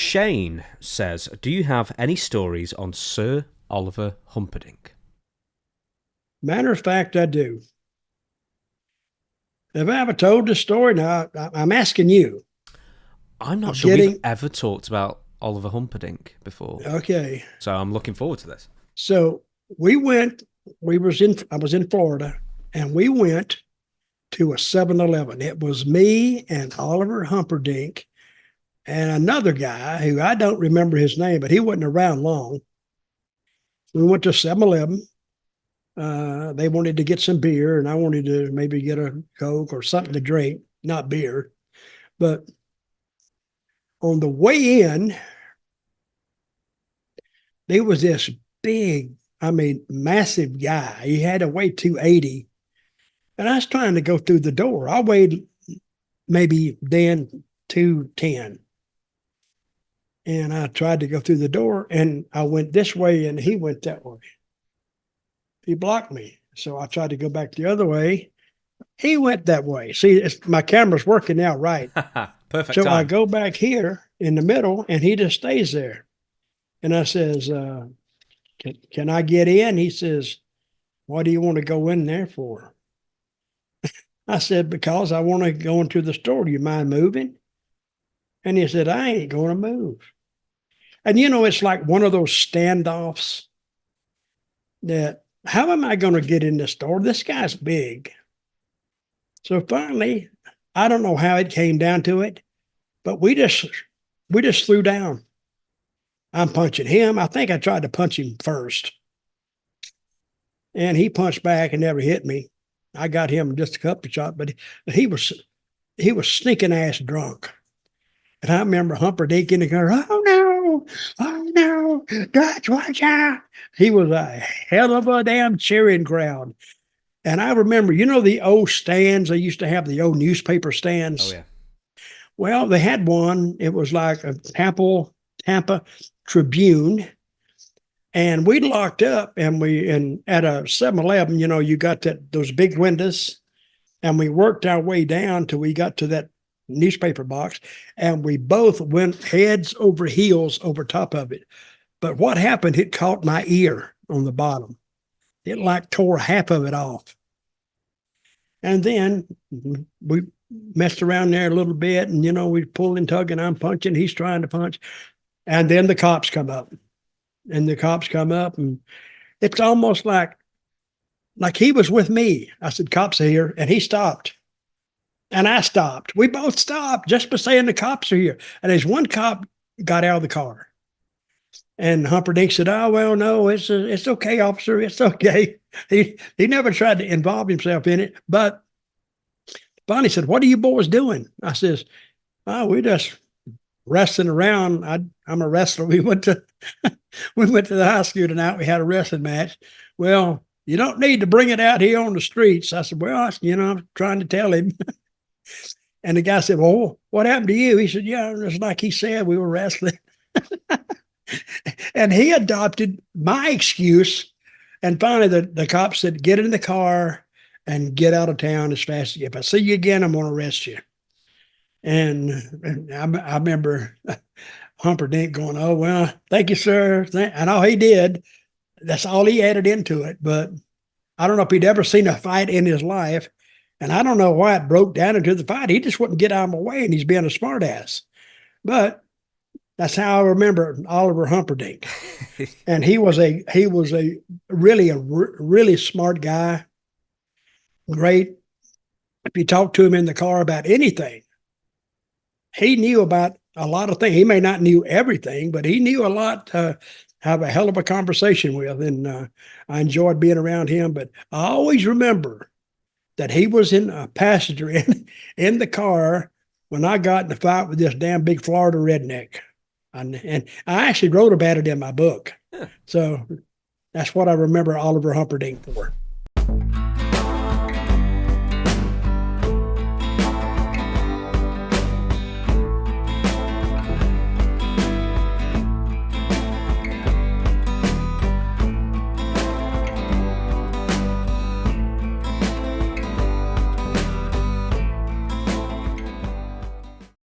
Shane says, do you have any stories on Sir Oliver Humperdink? Matter of fact, I do. Have I ever told this story? Now, I'm asking you. I'm not sure we've ever talked about Oliver Humperdink before. Okay. So I'm looking forward to this. So I was in Florida, and we went to a 7-Eleven. It was me and Oliver Humperdink and another guy who I don't remember his name, but he wasn't around long. We went to 7-Eleven. They wanted to get some beer, and I wanted to maybe get a Coke or something to drink, not beer. But on the way in, there was this big, massive guy. He had to weigh 280. And I was trying to go through the door. I weighed maybe then 210. And I tried to go through the door, and I went this way, and he went that way. He blocked me. So I tried to go back the other way. He went that way. See, my camera's working now, right? Perfect. So time. I go back here in the middle, and he just stays there. And I says, can I get in? He says, what do you want to go in there for? I said, because I want to go into the store. Do you mind moving? And he said, I ain't going to move. And, it's like one of those standoffs that, how am I going to get in the store? This guy's big. So finally, I don't know how it came down to it, but we just threw down. I'm punching him. I think I tried to punch him first. And he punched back and never hit me. I got him just a couple of shots, but he was sneaking ass drunk. And I remember Humperdink in the car, oh no, Dutch, watch out. He was a hell of a damn cheering crowd. And I remember, the old stands, they used to have the old newspaper stands. Oh, yeah. Well, they had one. It was like a Tampa Tribune. And we locked up, and at a 7-Eleven, you got those big windows, and we worked our way down till we got to that newspaper box, and we both went heads over heels over top of it. But what happened, it caught my ear on the bottom. It like tore half of it off. And then we messed around there a little bit, and, we pulling, tugging, I'm punching, he's trying to punch. And then the cops come up. And it's almost like he was with me. I said, cops are here. And he stopped. And I stopped. We both stopped just by saying the cops are here. And there's one cop got out of the car. And Humperdink said, oh, well, no, it's okay, officer. It's okay. He never tried to involve himself in it. But finally said, what are you boys doing? I says, oh, we just wrestling around. I'm a wrestler. We went to the high school tonight. We had a wrestling match. Well, you don't need to bring it out here on the streets. I said, well, I'm trying to tell him. And the guy said, well, what happened to you? He said, yeah, it's like he said, we were wrestling. And he adopted my excuse. And finally, the cop said, get in the car and get out of town as fast as you. If I see you again, I'm going to arrest you. And I remember Humperdink going, oh, well, thank you, sir. And all he did, that's all he added into it. But I don't know if he'd ever seen a fight in his life. And I don't know why it broke down into the fight. He just wouldn't get out of my way, and he's being a smart ass. But that's how I remember Oliver Humperdink. And he was a really smart guy. Great. If you talk to him in the car about anything, he knew about a lot of things. He may not knew everything, but he knew a lot to have a hell of a conversation with. And I enjoyed being around him. But I always remember that he was in a passenger in the car when I got in the fight with this damn big Florida redneck. And I actually wrote about it in my book. Huh. So that's what I remember Oliver Humperdink for.